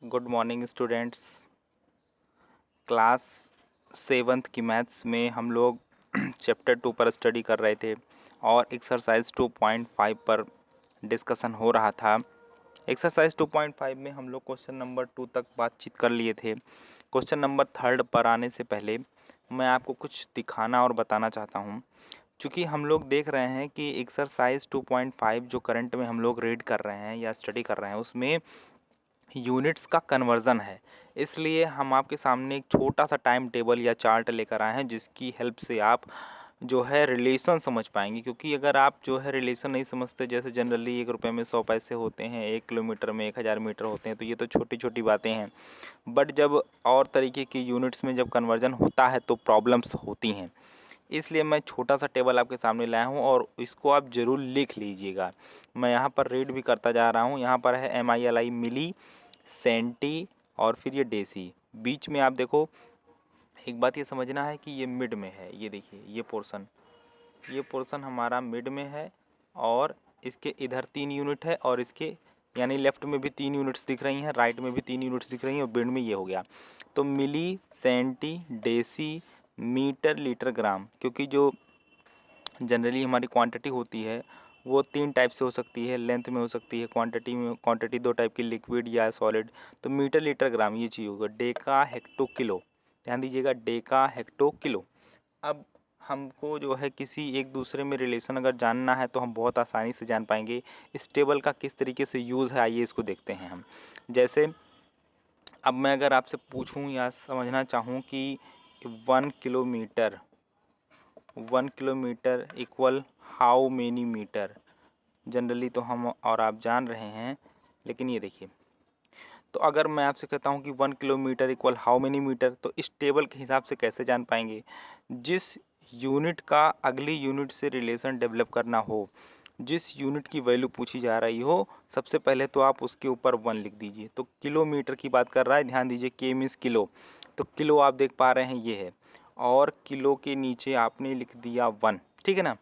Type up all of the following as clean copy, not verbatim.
Good morning students. Class seventh की maths में हम लोग चैप्टर 2 पर स्टडी कर रहे थे और एक्सरसाइज 2.5 पर डिस्कशन हो रहा था। एक्सरसाइज 2.5 में हम लोग क्वेश्चन नंबर 2 तक बातचीत कर लिए थे। क्वेश्चन नंबर 3 पर आने से पहले मैं आपको कुछ दिखाना और बताना चाहता हूँ। चूँकि हम लोग देख रहे हैं कि एक्सरसाइज 2.5 जो करंट में हम लोग रीड कर रहे हैं या स्टडी कर रहे हैं उसमें यूनिट्स का कन्वर्ज़न है। इसलिए हम आपके सामने एक छोटा सा टाइम टेबल या चार्ट लेकर आए हैं जिसकी हेल्प से आप जो है रिलेशन समझ पाएंगे। क्योंकि अगर आप जो है रिलेशन नहीं समझते, जैसे जनरली 1 रुपये में 100 पैसे होते हैं, 1 किलोमीटर में 1000 मीटर होते हैं, तो ये तो छोटी छोटी बातें हैं। बट जब और तरीके की यूनिट्स में जब कन्वर्जन होता है तो प्रॉब्लम्स होती हैं। इसलिए मैं छोटा सा टेबल आपके सामने लाया हूँ और इसको आप ज़रूर लिख लीजिएगा। मैं यहाँ पर रीड भी करता जा रहा हूँ। यहाँ पर है MILI मिली, सेंटी और फिर ये डेसी। बीच में आप देखो, एक बात ये समझना है कि ये मिड में है। ये देखिए ये पोर्शन हमारा मिड में है और इसके इधर 3 यूनिट है और इसके यानी लेफ़्ट में भी 3 यूनिट्स दिख रही हैं, राइट में भी 3 यूनिट्स दिख रही हैं और मिड में ये हो गया। तो मिली, सेंटी, डेसी, मीटर, लीटर, ग्राम। क्योंकि जो जनरली हमारी क्वांटिटी होती है वो 3 टाइप से हो सकती है, लेंथ में हो सकती है, क्वांटिटी में। क्वांटिटी 2 टाइप की, लिक्विड या सॉलिड। तो मीटर, लीटर, ग्राम ये चीज़ होगा। Deka, hecto, kilo. ध्यान दीजिएगा, डेका, हेक्टो, किलो। अब हमको जो है किसी एक दूसरे में रिलेशन अगर जानना है तो हम बहुत आसानी से जान पाएंगे। इस टेबल का किस तरीके से यूज़ है, आइए इसको देखते हैं हम। जैसे अब मैं अगर आपसे पूछूं या समझना चाहूं कि 1 kilometre equal how many metre. Generally तो हम और आप जान रहे हैं, लेकिन ये देखिए, तो अगर मैं आपसे कहता हूँ कि 1 kilometre equal how many metre, तो इस टेबल के हिसाब से कैसे जान पाएंगे। जिस यूनिट का अगली यूनिट से रिलेशन डेवलप करना हो, जिस यूनिट की वैल्यू पूछी जा रही हो, सबसे पहले तो आप उसके ऊपर 1 लिख दीजिए। तो किलोमीटर की बात कर रहा है, ध्यान दीजिए, के मीन्स किलो। तो किलो आप देख पा रहे हैं ये है, और किलो के नीचे आपने लिख दिया 1, ठीक है ना।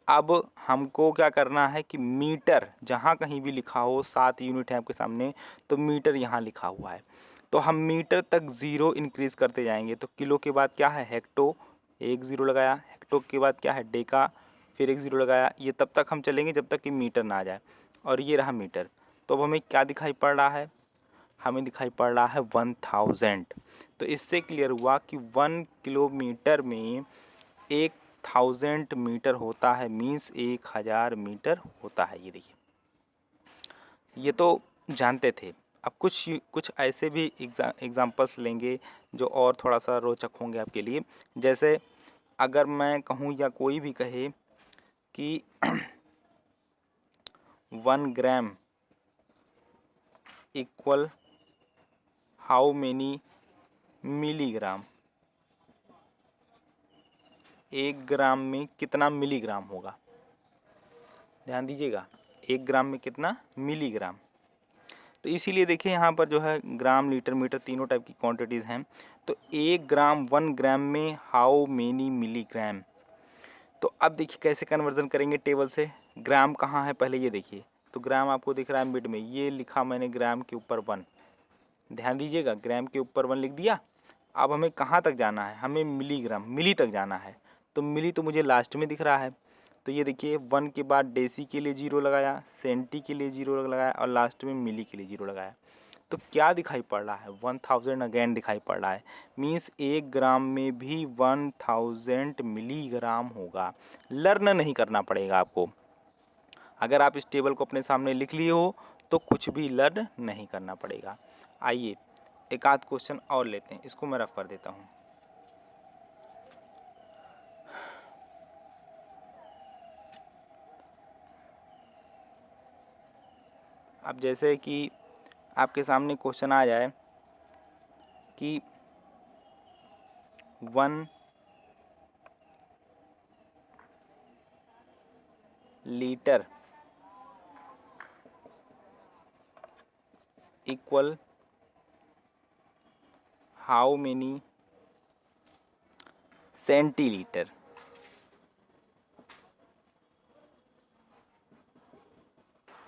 अब हमको क्या करना है कि मीटर जहाँ कहीं भी लिखा हो, 7 यूनिट है आपके सामने, तो मीटर यहाँ लिखा हुआ है, तो हम मीटर तक 0 इंक्रीज़ करते जाएंगे। तो किलो के बाद क्या है, हेक्टो, 1 0 लगाया। हेक्टो के बाद क्या है, डेका, फिर 1 0 लगाया। ये तब तक हम चलेंगे जब तक कि मीटर ना आ जाए। और ये रहा मीटर। तो अब हमें क्या दिखाई पड़ रहा है, हमें दिखाई पड़ रहा है 1000। तो इससे क्लियर हुआ कि 1 किलोमीटर में 1000 मीटर होता है, मीन्स 1000 मीटर होता है। ये देखिए, ये तो जानते थे। अब कुछ ऐसे भी एग्जाम्पल्स लेंगे जो और थोड़ा सा रोचक होंगे आपके लिए। जैसे अगर मैं कहूँ या कोई भी कहे कि 1 ग्राम इक्वल हाउ मेनी मिलीग्राम। 1 ग्राम में कितना मिलीग्राम होगा, ध्यान दीजिएगा, 1 ग्राम में कितना मिलीग्राम। तो इसीलिए देखिए यहाँ पर जो है ग्राम, लीटर, मीटर तीनों टाइप की क्वांटिटीज़ हैं। तो 1 ग्राम, 1 ग्राम में हाउ मेनी मिलीग्राम। तो अब देखिए कैसे कन्वर्जन करेंगे टेबल से। ग्राम कहाँ है पहले ये देखिए, तो ग्राम आपको दिख रहा है मिड में, ये लिखा मैंने ग्राम के ऊपर 1। ध्यान दीजिएगा, ग्राम के ऊपर 1 लिख दिया। अब हमें कहाँ तक जाना है, हमें मिलीग्राम, मिली तक जाना है। तो मिली तो मुझे लास्ट में दिख रहा है। तो ये देखिए 1 के बाद डेसी के लिए 0 लगाया, सेंटी के लिए 0 लगाया और लास्ट में मिली के लिए 0 लगाया। तो क्या दिखाई पड़ रहा है, 1000 अगेन दिखाई पड़ रहा है। मीन्स 1 ग्राम में भी 1000 मिलीग्राम होगा। लर्न नहीं करना पड़ेगा आपको। अगर आप इस टेबल को अपने सामने लिख लिए हो तो कुछ भी लर्न नहीं करना पड़ेगा। आइए एक आध क्वेश्चन और लेते हैं, इसको मैं रफ कर देता हूँ। अब जैसे कि आपके सामने क्वेश्चन आ जाए कि 1 litre equal how many centilitre.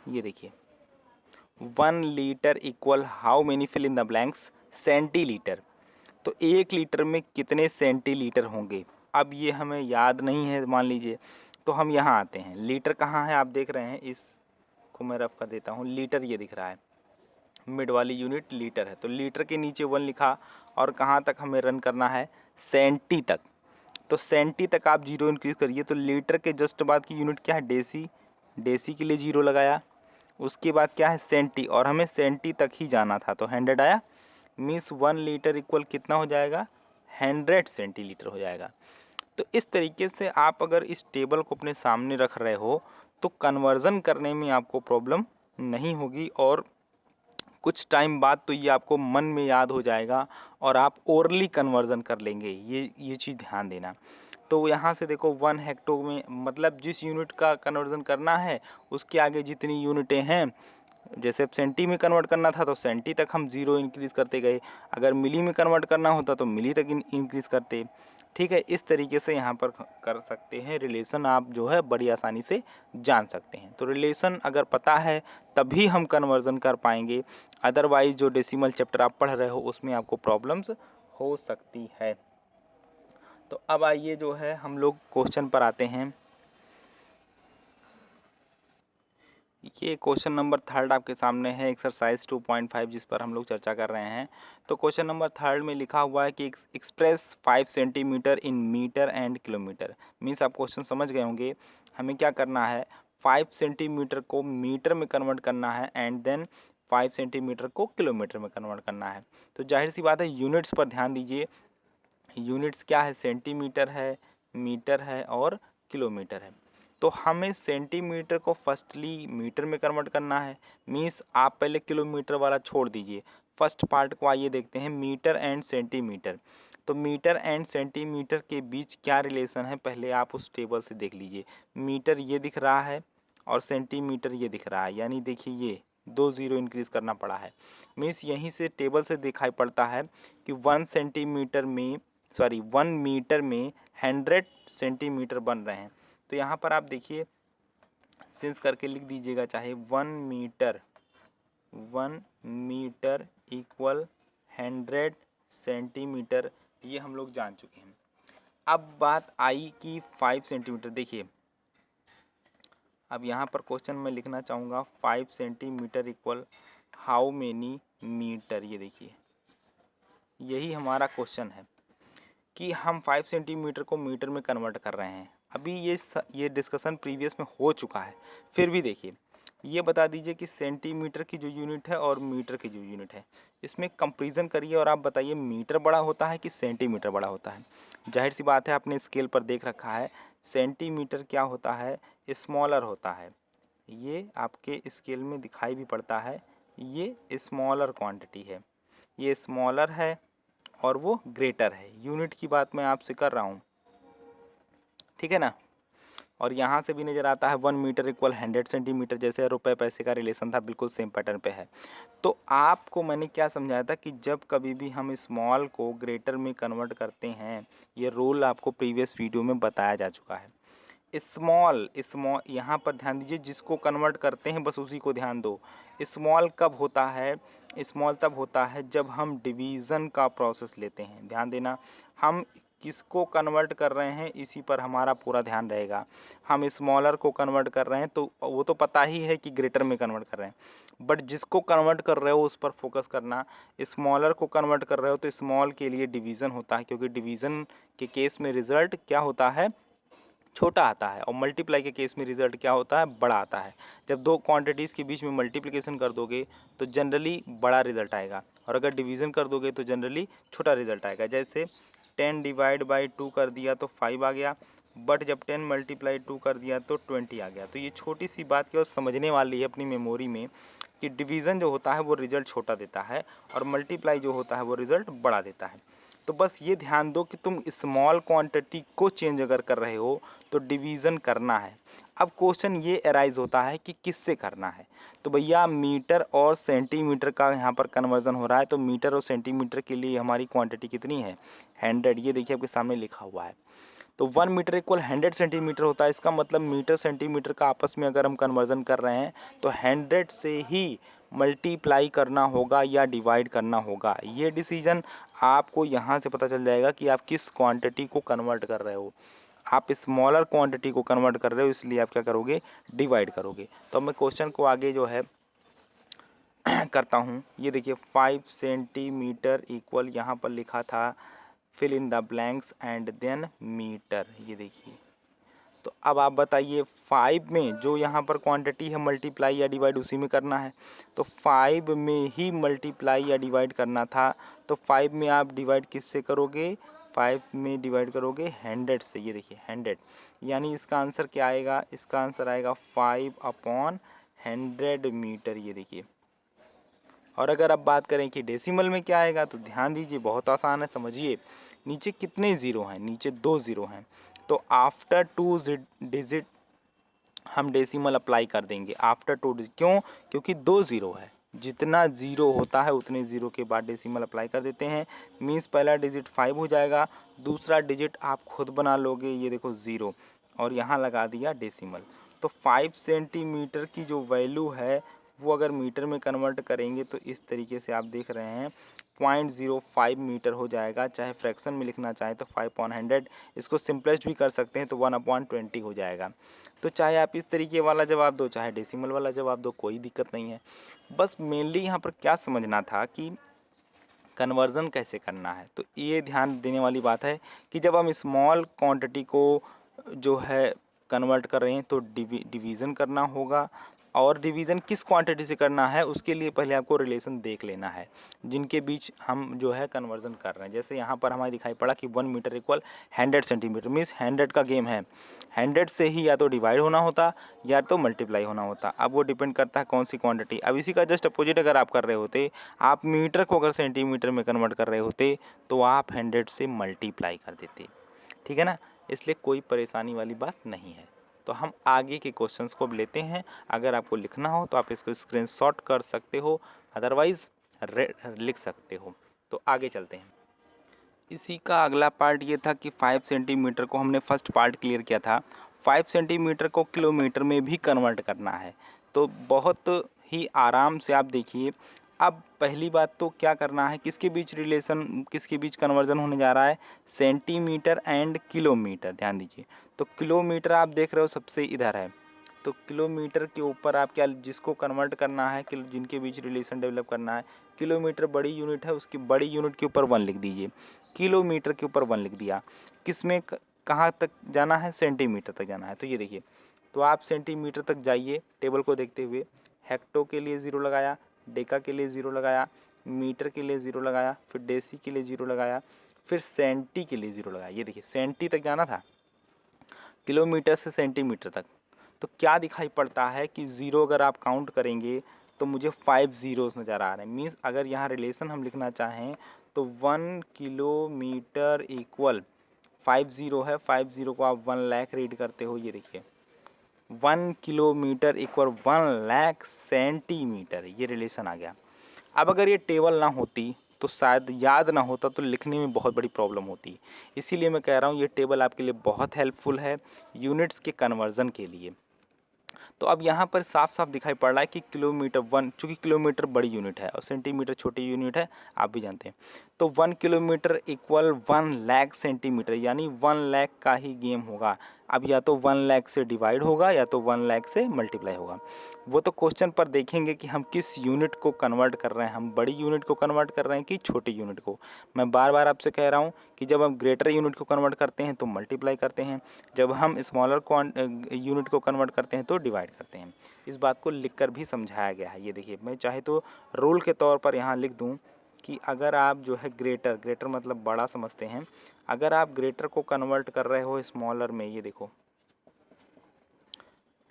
ये देखिए 1 litre equal how many fill in the blanks centilitre. तो 1 लीटर में कितने सेंटीलीटर होंगे, अब ये हमें याद नहीं है मान लीजिए। तो हम यहाँ आते हैं, लीटर कहाँ है आप देख रहे हैं, इसको मैं रफ कर देता हूँ। लीटर ये दिख रहा है, मिड वाली यूनिट लीटर है, तो लीटर के नीचे 1 लिखा और कहाँ तक हमें रन करना है, सेंटी तक। तो सेंटी तक आप 0 इंक्रीज़ करिए। तो लीटर के जस्ट बाद की यूनिट क्या है, डेसी, डेसी के लिए 0 लगाया। उसके बाद क्या है, सेंटी, और हमें सेंटी तक ही जाना था, तो 100 आया। मीन्स 1 लीटर इक्वल कितना हो जाएगा, 100 सेंटीलीटर हो जाएगा। तो इस तरीके से आप अगर इस टेबल को अपने सामने रख रहे हो तो कन्वर्ज़न करने में आपको प्रॉब्लम नहीं होगी, और कुछ टाइम बाद तो ये आपको मन में याद हो जाएगा और आप ओरली कन्वर्ज़न कर लेंगे। ये चीज़ ध्यान देना। तो यहाँ से देखो 1 हेक्टो में मतलब जिस यूनिट का कन्वर्ज़न करना है उसके आगे जितनी यूनिटें हैं, जैसे अब सेंटी में कन्वर्ट करना था तो सेंटी तक हम 0 इंक्रीज़ करते गए, अगर मिली में कन्वर्ट करना होता तो मिली तक इंक्रीज़ करते। ठीक है, इस तरीके से यहाँ पर कर सकते हैं। रिलेशन आप जो है बड़ी आसानी से जान सकते हैं। तो रिलेशन अगर पता है तभी हम कन्वर्ज़न कर पाएंगे, अदरवाइज़ जो डेसिमल चैप्टर आप पढ़ रहे हो उसमें आपको प्रॉब्लम्स हो सकती है। तो अब आइए जो है हम लोग क्वेश्चन पर आते हैं। ये क्वेश्चन नंबर 3 आपके सामने है, एक्सरसाइज 2.5 जिस पर हम लोग चर्चा कर रहे हैं। तो क्वेश्चन नंबर 3 में लिखा हुआ है कि express 5 centimetre in metre and kilometre. Means आप क्वेश्चन समझ गए होंगे। हमें क्या करना है, 5 सेंटीमीटर को मीटर में कन्वर्ट करना है एंड देन 5 सेंटीमीटर को किलोमीटर में कन्वर्ट करना है। तो जाहिर सी बात है यूनिट्स पर ध्यान दीजिए। यूनिट्स क्या है, सेंटीमीटर है, मीटर है और किलोमीटर है। तो हमें सेंटीमीटर को फर्स्टली मीटर में कन्वर्ट करना है। मीन्स आप पहले किलोमीटर वाला छोड़ दीजिए, फर्स्ट पार्ट को आइए देखते हैं, मीटर एंड सेंटीमीटर। तो मीटर एंड सेंटीमीटर के बीच क्या रिलेशन है, पहले आप उस टेबल से देख लीजिए। मीटर ये दिख रहा है और सेंटीमीटर ये दिख रहा है, यानी देखिए ये 2 0 इंक्रीज़ करना पड़ा है। मीन्स यहीं से टेबल से दिखाई पड़ता है कि 1 सेंटीमीटर में 1 मीटर में 100 सेंटीमीटर बन रहे हैं। तो यहाँ पर आप देखिए सिंस करके लिख दीजिएगा, चाहे 1 मीटर इक्वल 100 सेंटीमीटर, ये हम लोग जान चुके हैं। अब बात आई कि 5 सेंटीमीटर। देखिए अब यहाँ पर क्वेश्चन में लिखना चाहूँगा 5 centimetre equal how many metre. ये देखिए यही हमारा क्वेश्चन है कि हम 5 सेंटीमीटर को मीटर में कन्वर्ट कर रहे हैं। अभी ये डिस्कशन प्रीवियस में हो चुका है, फिर भी देखिए ये बता दीजिए कि सेंटीमीटर की जो यूनिट है और मीटर की जो यूनिट है इसमें कंपैरिजन करिए और आप बताइए मीटर बड़ा होता है कि सेंटीमीटर बड़ा होता है। जाहिर सी बात है आपने स्केल पर देख रखा है, सेंटीमीटर क्या होता है, स्मॉलर होता है। ये आपके स्केल में दिखाई भी पड़ता है, ये स्मॉलर क्वांटिटी है, ये स्मॉलर है और वो ग्रेटर है। यूनिट की बात मैं आपसे कर रहा हूँ, ठीक है ना। और यहाँ से भी नज़र आता है 1 मीटर इक्वल 100 सेंटीमीटर, जैसे रुपए पैसे का रिलेशन था बिल्कुल सेम पैटर्न पे है। तो आपको मैंने क्या समझाया था कि जब कभी भी हम स्मॉल को ग्रेटर में कन्वर्ट करते हैं, ये रूल आपको प्रीवियस वीडियो में बताया जा चुका है। स्मॉल यहाँ पर ध्यान दीजिए, जिसको कन्वर्ट करते हैं बस उसी को ध्यान दो। स्मॉल कब होता है, स्मॉल तब होता है जब हम डिवीज़न का प्रोसेस लेते हैं। ध्यान देना, हम किसको कन्वर्ट कर रहे हैं इसी पर हमारा पूरा ध्यान रहेगा। हम स्मॉलर को कन्वर्ट कर रहे हैं तो वो तो पता ही है कि ग्रेटर में कन्वर्ट कर रहे हैं, बट जिसको कन्वर्ट कर रहे हो उस पर फोकस करना। स्मॉलर को कन्वर्ट कर रहे हो तो स्मॉल के लिए डिवीज़न होता है, क्योंकि डिवीज़न के केस में रिज़ल्ट क्या होता है, छोटा आता है, और मल्टीप्लाई के केस में रिज़ल्ट क्या होता है, बड़ा आता है। जब दो क्वांटिटीज़ के बीच में मल्टीप्लिकेशन कर दोगे तो जनरली बड़ा रिज़ल्ट आएगा, और अगर डिवीज़न कर दोगे तो जनरली छोटा रिज़ल्ट आएगा। जैसे 10 डिवाइड बाई 2 कर दिया तो 5 आ गया, बट जब 10 मल्टीप्लाई 2 कर दिया तो 20 आ गया। तो ये छोटी सी बात केवल समझने वाली है अपनी मेमोरी में कि डिवीज़न जो होता है वो रिज़ल्ट छोटा देता है और मल्टीप्लाई जो होता है वो रिज़ल्ट बड़ा देता है। तो बस ये ध्यान दो कि तुम स्मॉल क्वांटिटी को चेंज अगर कर रहे हो तो डिवीज़न करना है। अब क्वेश्चन ये अराइज होता है कि किससे करना है, तो भैया मीटर और सेंटीमीटर का यहाँ पर कन्वर्जन हो रहा है। तो मीटर और सेंटीमीटर के लिए हमारी क्वांटिटी कितनी है, 100। ये देखिए आपके सामने लिखा हुआ है। तो 1 मीटर इक्वल 100 सेंटीमीटर होता है। इसका मतलब मीटर सेंटीमीटर का आपस में अगर हम कन्वर्जन कर रहे हैं तो 100 से ही मल्टीप्लाई करना होगा या डिवाइड करना होगा। ये डिसीजन आपको यहाँ से पता चल जाएगा कि आप किस क्वांटिटी को कन्वर्ट कर रहे हो। आप स्मॉलर क्वांटिटी को कन्वर्ट कर रहे हो, इसलिए आप क्या करोगे, डिवाइड करोगे। तो मैं क्वेश्चन को आगे जो है करता हूँ। ये देखिए 5 सेंटीमीटर इक्वल, यहाँ पर लिखा था fill in the blanks and then metre. ये देखिए, तो अब आप बताइए 5 में जो यहाँ पर क्वांटिटी है मल्टीप्लाई या डिवाइड उसी में करना है। तो 5 में ही मल्टीप्लाई या डिवाइड करना था, तो 5 में आप डिवाइड किससे करोगे, 5 में डिवाइड करोगे 100 से। ये देखिए 100, यानी इसका आंसर क्या आएगा, इसका आंसर आएगा 5/100 मीटर। ये देखिए, और अगर आप बात करें कि डेसिमल में क्या आएगा, तो ध्यान दीजिए, बहुत आसान है, समझिए। नीचे कितने ज़ीरो हैं, नीचे 2 ज़ीरो हैं, तो आफ्टर 2 डिजिट हम डेसिमल अप्लाई कर देंगे। आफ्टर 2 डिजिट, क्यों, क्योंकि 2 ज़ीरो है, जितना ज़ीरो होता है उतने ज़ीरो के बाद डेसिमल अप्लाई कर देते हैं। मीन्स पहला डिजिट 5 हो जाएगा, दूसरा डिजिट आप खुद बना लोगे, ये देखो 0, और यहाँ लगा दिया डेसिमल। तो 5 सेंटीमीटर की जो वैल्यू है वो अगर मीटर में कन्वर्ट करेंगे तो इस तरीके से आप देख रहे हैं 0.05 मीटर हो जाएगा। चाहे फ्रैक्शन में लिखना चाहें तो 5/100, इसको सिंपलेस्ट भी कर सकते हैं तो 1/20 हो जाएगा। तो चाहे आप इस तरीके वाला जवाब दो, चाहे डेसिमल वाला जवाब दो, कोई दिक्कत नहीं है। बस मेनली यहाँ पर क्या समझना था कि कन्वर्ज़न कैसे करना है। तो ये ध्यान देने वाली बात है कि जब हम स्मॉल क्वांटिटी को जो है कन्वर्ट कर रहे हैं तो डिवीज़न करना होगा, और डिवीज़न किस क्वांटिटी से करना है उसके लिए पहले आपको रिलेशन देख लेना है जिनके बीच हम जो है कन्वर्ज़न कर रहे हैं। जैसे यहाँ पर हमें दिखाई पड़ा कि 1 मीटर इक्वल 100 सेंटीमीटर, मीन्स 100 का गेम है, 100 से ही या तो डिवाइड होना होता या तो मल्टीप्लाई होना होता। अब वो डिपेंड करता है कौन सी क्वांटिटी। अब इसी का जस्ट अपोजिट अगर आप कर रहे होते, आप मीटर को अगर सेंटीमीटर में कन्वर्ट कर रहे होते तो आप 100 से मल्टीप्लाई कर देते, ठीक है ना। इसलिए कोई परेशानी वाली बात नहीं है। तो हम आगे के क्वेश्चंस को अब लेते हैं। अगर आपको लिखना हो तो आप इसको स्क्रीनशॉट कर सकते हो, अदरवाइज़ लिख सकते हो। तो आगे चलते हैं। इसी का अगला पार्ट ये था कि 5 सेंटीमीटर को हमने फर्स्ट पार्ट क्लियर किया था, 5 सेंटीमीटर को किलोमीटर में भी कन्वर्ट करना है। तो बहुत ही आराम से आप देखिए। अब पहली बात तो क्या करना है, किसके बीच रिलेशन, किसके बीच कन्वर्जन होने जा रहा है, सेंटीमीटर एंड किलोमीटर। ध्यान दीजिए, तो किलोमीटर आप देख रहे हो सबसे इधर है, तो किलोमीटर के ऊपर आप क्या, जिसको कन्वर्ट करना है, जिनके बीच रिलेशन डेवलप करना है, किलोमीटर बड़ी यूनिट है, उसकी बड़ी यूनिट के ऊपर 1 लिख दीजिए, किलोमीटर के ऊपर 1 लिख दिया। किस में कहाँ तक जाना है, सेंटीमीटर तक जाना है। तो ये देखिए, तो आप सेंटीमीटर तक जाइए टेबल को देखते हुए। हेक्टो के लिए 0 लगाया, डेका के लिए 0 लगाया, मीटर के लिए 0 लगाया, फिर डेसी के लिए 0 लगाया, फिर सेंटी के लिए 0 लगाया। ये देखिए सेंटी तक जाना था, किलोमीटर से सेंटीमीटर तक। तो क्या दिखाई पड़ता है कि 0 अगर आप काउंट करेंगे तो मुझे 5 ज़ीरोज़ नज़र आ रहे हैं। मीन्स अगर यहाँ रिलेशन हम लिखना चाहें तो 1 किलोमीटर इक्वल 5 ज़ीरो है, 5 ज़ीरो को आप 1 लाख रीड करते हो। ये देखिए 1 किलोमीटर इक्वल 1 लाख सेंटीमीटर, ये रिलेशन आ गया। अब अगर ये टेबल ना होती तो शायद याद ना होता तो लिखने में बहुत बड़ी प्रॉब्लम होती। इसीलिए मैं कह रहा हूँ ये टेबल आपके लिए बहुत हेल्पफुल है यूनिट्स के कन्वर्ज़न के लिए। तो अब यहाँ पर साफ साफ दिखाई पड़ रहा है कि किलोमीटर 1, चूँकि किलोमीटर बड़ी यूनिट है और सेंटीमीटर छोटी यूनिट है, आप भी जानते हैं। तो 1 किलोमीटर इक्वल 1 लाख सेंटीमीटर, यानी 1 लाख का ही गेम होगा। अब या तो 1 लाख से डिवाइड होगा या तो 1 लाख से मल्टीप्लाई होगा। वो तो क्वेश्चन पर देखेंगे कि हम किस यूनिट को कन्वर्ट कर रहे हैं, हम बड़ी यूनिट को कन्वर्ट कर रहे हैं कि छोटी यूनिट को। मैं बार बार आपसे कह रहा हूँ कि जब हम ग्रेटर यूनिट को कन्वर्ट करते हैं तो मल्टीप्लाई करते हैं, जब हम स्मॉलर यूनिट को कन्वर्ट करते हैं तो डिवाइड करते हैं। इस बात को लिखकर भी समझाया गया है। ये देखिए, मैं चाहे तो रूल के तौर पर यहाँ लिख दूँ कि अगर आप जो है ग्रेटर मतलब बड़ा समझते हैं, अगर आप ग्रेटर को कन्वर्ट कर रहे हो स्मॉलर में, ये देखो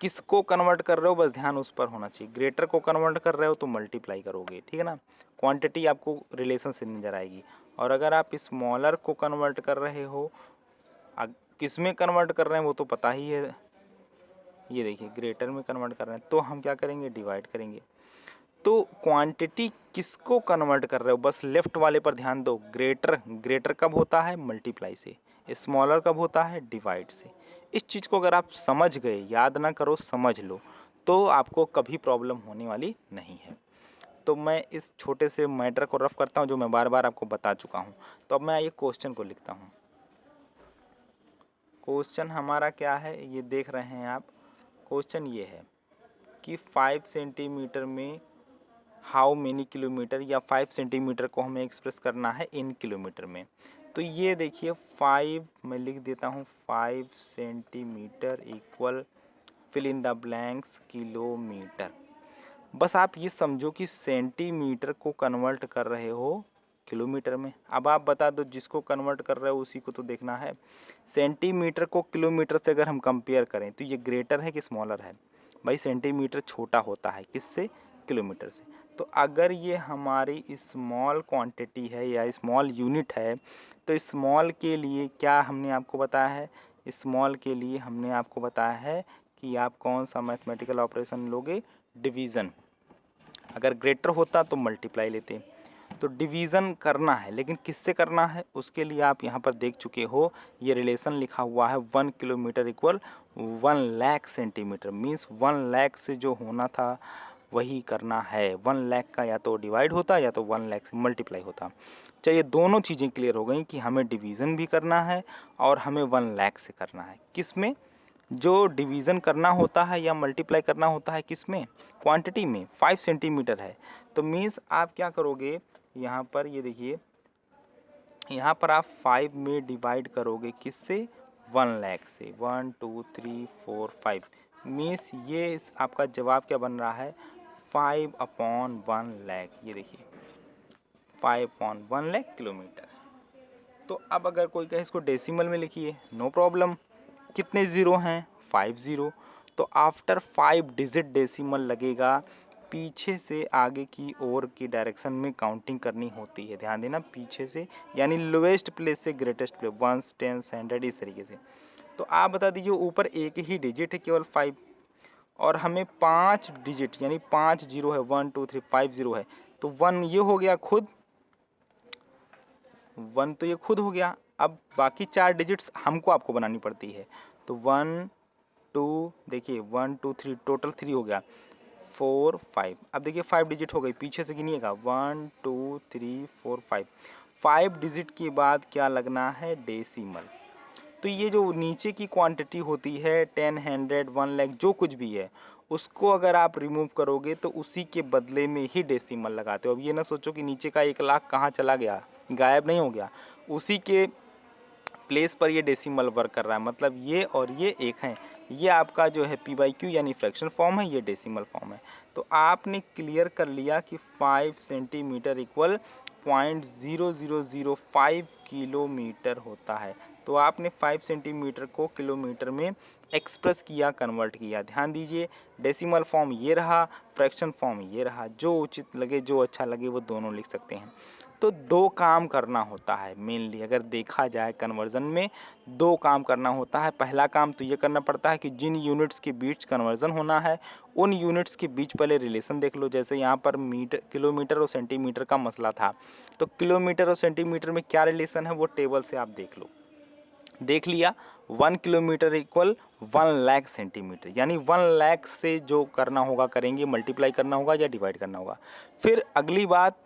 किसको कन्वर्ट कर रहे हो, बस ध्यान उस पर होना चाहिए। ग्रेटर को कन्वर्ट कर रहे हो तो मल्टीप्लाई करोगे, ठीक है ना, क्वांटिटी आपको रिलेशन से नजर आएगी। और अगर आप स्मॉलर को कन्वर्ट कर रहे हो, किस में कन्वर्ट कर रहे हैं वो तो पता ही है, ये देखिए ग्रेटर में कन्वर्ट कर रहे हैं तो हम क्या करेंगे, डिवाइड करेंगे। तो क्वांटिटी किसको कन्वर्ट कर रहे हो, बस लेफ्ट वाले पर ध्यान दो। ग्रेटर कब होता है, मल्टीप्लाई से, स्मॉलर कब होता है, डिवाइड से। इस चीज़ को अगर आप समझ गए, याद ना करो समझ लो, तो आपको कभी प्रॉब्लम होने वाली नहीं है। तो मैं इस छोटे से मैटर को रफ करता हूँ जो मैं बार बार आपको बता चुका हूँ। तो अब मैं ये क्वेश्चन को लिखता हूँ। क्वेश्चन हमारा क्या है, ये देख रहे हैं आप। क्वेश्चन ये है कि 5 सेंटीमीटर में हाउ मेनी किलोमीटर, या 5 सेंटीमीटर को हमें एक्सप्रेस करना है इन किलोमीटर में। तो ये देखिए 5 मैं लिख देता हूँ, 5 centimetre equal fill in the blanks kilometre. बस आप ये समझो कि सेंटीमीटर को कन्वर्ट कर रहे हो किलोमीटर में। अब आप बता दो, जिसको कन्वर्ट कर रहे हो उसी को तो देखना है। सेंटीमीटर को किलोमीटर से अगर हम कंपेयर करें तो ये ग्रेटर है कि स्मॉलर है? भाई सेंटीमीटर छोटा होता है किससे? किलोमीटर से। तो अगर ये हमारी स्मॉल क्वांटिटी है या स्मॉल यूनिट है, तो स्मॉल के लिए क्या हमने आपको बताया है? स्मॉल के लिए हमने आपको बताया है कि आप कौन सा मैथमेटिकल ऑपरेशन लोगे? डिवीज़न। अगर ग्रेटर होता तो मल्टीप्लाई लेते। तो डिवीज़न करना है, लेकिन किससे करना है उसके लिए आप यहाँ पर देख चुके हो, ये रिलेशन लिखा हुआ है 1 kilometre equal 1 lakh centimetre. Means 1 lakh से जो होना था वही करना है। 1 लाख का या तो डिवाइड होता या तो 1 लाख से मल्टीप्लाई होता। चलिए दोनों चीज़ें क्लियर हो गई कि हमें डिवीज़न भी करना है और हमें 1 लाख से करना है। किस में? जो डिवीज़न करना होता है या मल्टीप्लाई करना होता है किस में? क्वांटिटी में। 5 सेंटीमीटर है तो मीन्स आप क्या करोगे, यहाँ पर ये देखिए, यहाँ पर आप 5 में डिवाइड करोगे किससे? 1 लाख से। 1 2 3 4 5 मीन्स ये आपका जवाब क्या बन रहा है? 5/1 लाख। ये देखिए 5/1 लाख किलोमीटर। तो अब अगर कोई कहे इसको डेसिमल में लिखिए, नो प्रॉब्लम। कितने ज़ीरो हैं? 5 ज़ीरो। तो आफ्टर 5 डिजिट डेसिमल लगेगा, पीछे से आगे की ओर की डायरेक्शन में काउंटिंग करनी होती है। ध्यान देना, पीछे से यानी लोएस्ट प्लेस से ग्रेटेस्ट प्लेस, 1 10 100 इस तरीके से। तो आप बता दीजिए, ऊपर एक ही डिजिट है केवल 5, और हमें 5 डिजिट यानी 5 जीरो है, 1 2 3 5 ज़ीरो है। तो 1 ये हो गया खुद, 1 तो ये खुद हो गया। अब बाकी 4 डिजिट्स हमको आपको बनानी पड़ती है। तो 1 2 देखिए 1 2 3 टोटल 3 हो गया, 4 5। अब देखिए 5 डिजिट हो गई, पीछे से गिनिएगा 1 2 3 4 5। 5 डिजिट के बाद क्या लगना है? डेसिमल। तो ये जो नीचे की क्वांटिटी होती है 10 100 1 लाख जो कुछ भी है, उसको अगर आप रिमूव करोगे तो उसी के बदले में ही डेसिमल लगाते हो। अब ये ना सोचो कि नीचे का 1 लाख कहाँ चला गया, गायब नहीं हो गया, उसी के प्लेस पर ये डेसिमल वर्क कर रहा है। मतलब ये और ये एक हैं, ये आपका जो है p/q यानी फ्रैक्शन फॉर्म है, ये डेसिमल फॉर्म है। तो आपने क्लियर कर लिया कि 5 सेंटीमीटर इक्वल 0.0005 किलोमीटर होता है। तो आपने 5 सेंटीमीटर को किलोमीटर में एक्सप्रेस किया, कन्वर्ट किया। ध्यान दीजिए, डेसिमल फॉर्म ये रहा, फ्रैक्शन फॉर्म ये रहा। जो उचित लगे, जो अच्छा लगे वो दोनों लिख सकते हैं। तो 2 काम करना होता है मेनली, अगर देखा जाए कन्वर्जन में 2 काम करना होता है। पहला काम तो ये करना पड़ता है कि जिन यूनिट्स के बीच कन्वर्जन होना है उन यूनिट्स के बीच पहले रिलेशन देख लो। जैसे यहाँ पर किलोमीटर और सेंटीमीटर का मसला था, तो किलोमीटर और सेंटीमीटर में क्या रिलेशन है वो टेबल से आप देख लो। देख लिया, 1 किलोमीटर इक्वल 1 लाख सेंटीमीटर, यानी 1 लाख से जो करना होगा करेंगे, मल्टीप्लाई करना होगा या डिवाइड करना होगा। फिर अगली बात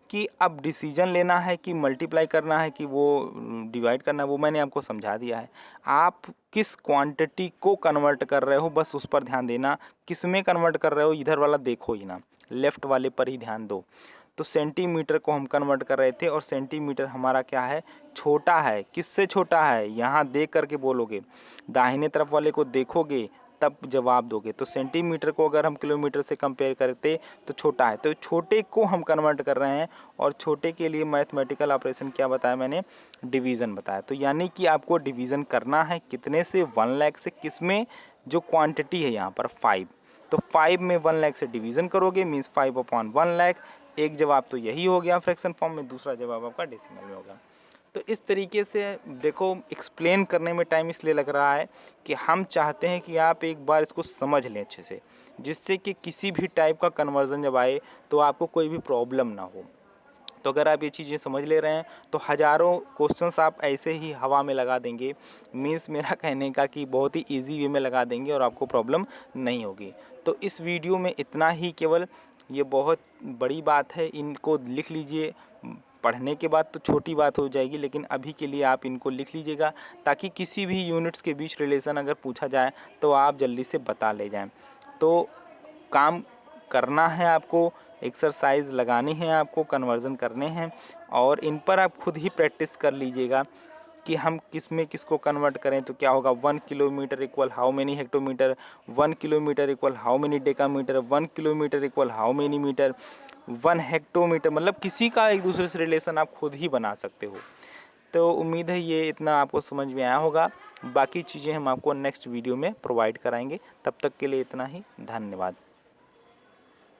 कि अब डिसीजन लेना है कि मल्टीप्लाई करना है कि वो डिवाइड करना है, वो मैंने आपको समझा दिया है। आप किस क्वांटिटी को कन्वर्ट कर रहे हो बस उस पर ध्यान देना। किस में कन्वर्ट कर रहे हो इधर वाला देखो ही ना, लेफ़्ट वाले पर ही ध्यान दो। तो सेंटीमीटर को हम कन्वर्ट कर रहे थे और सेंटीमीटर हमारा क्या है? छोटा है। किससे छोटा है? यहाँ देख करके बोलोगे, दाहिने तरफ वाले को देखोगे तब जवाब दोगे। तो सेंटीमीटर को अगर हम किलोमीटर से कंपेयर करते तो छोटा है, तो छोटे को हम कन्वर्ट कर रहे हैं। और छोटे के लिए मैथमेटिकल ऑपरेशन क्या बताया मैंने? डिवीज़न बताया। तो यानी कि आपको डिवीज़न करना है कितने से? 1 लाख से। किस में? जो क्वांटिटी है यहाँ पर 5, तो 5 में 1 लाख से डिवीज़न करोगे, मीन्स 5/1 लाख। एक जवाब तो यही हो गया फ्रैक्शन फॉर्म में, दूसरा जवाब आपका डेसिमल में होगा। तो इस तरीके से देखो, एक्सप्लेन करने में टाइम इसलिए लग रहा है कि हम चाहते हैं कि आप एक बार इसको समझ लें अच्छे से, जिससे कि किसी भी टाइप का कन्वर्जन जब आए तो आपको कोई भी प्रॉब्लम ना हो। तो अगर आप ये चीज़ें समझ ले रहे हैं तो हज़ारों क्वेश्चंस आप ऐसे ही हवा में लगा देंगे। मीन्स मेरा कहने का कि बहुत ही इजी वे में लगा देंगे और आपको प्रॉब्लम नहीं होगी। तो इस वीडियो में इतना ही, केवल ये बहुत बड़ी बात है, इनको लिख लीजिए। पढ़ने के बाद तो छोटी बात हो जाएगी, लेकिन अभी के लिए आप इनको लिख लीजिएगा, ताकि किसी भी यूनिट्स के बीच रिलेशन अगर पूछा जाए तो आप जल्दी से बता ले जाएं। तो काम करना है आपको, एक्सरसाइज लगानी है आपको, कन्वर्जन करने हैं, और इन पर आप खुद ही प्रैक्टिस कर लीजिएगा कि हम किस में किसको कन्वर्ट करें तो क्या होगा। 1 kilometre equal how many hectometre, 1 kilometre equal how many decametre, 1 kilometre equal how many metre, 1 hectometre, मतलब किसी का एक दूसरे से रिलेशन आप खुद ही बना सकते हो। तो उम्मीद है ये इतना आपको समझ में आया होगा। बाकी चीज़ें हम आपको नेक्स्ट वीडियो में प्रोवाइड कराएंगे। तब तक के लिए इतना ही, धन्यवाद।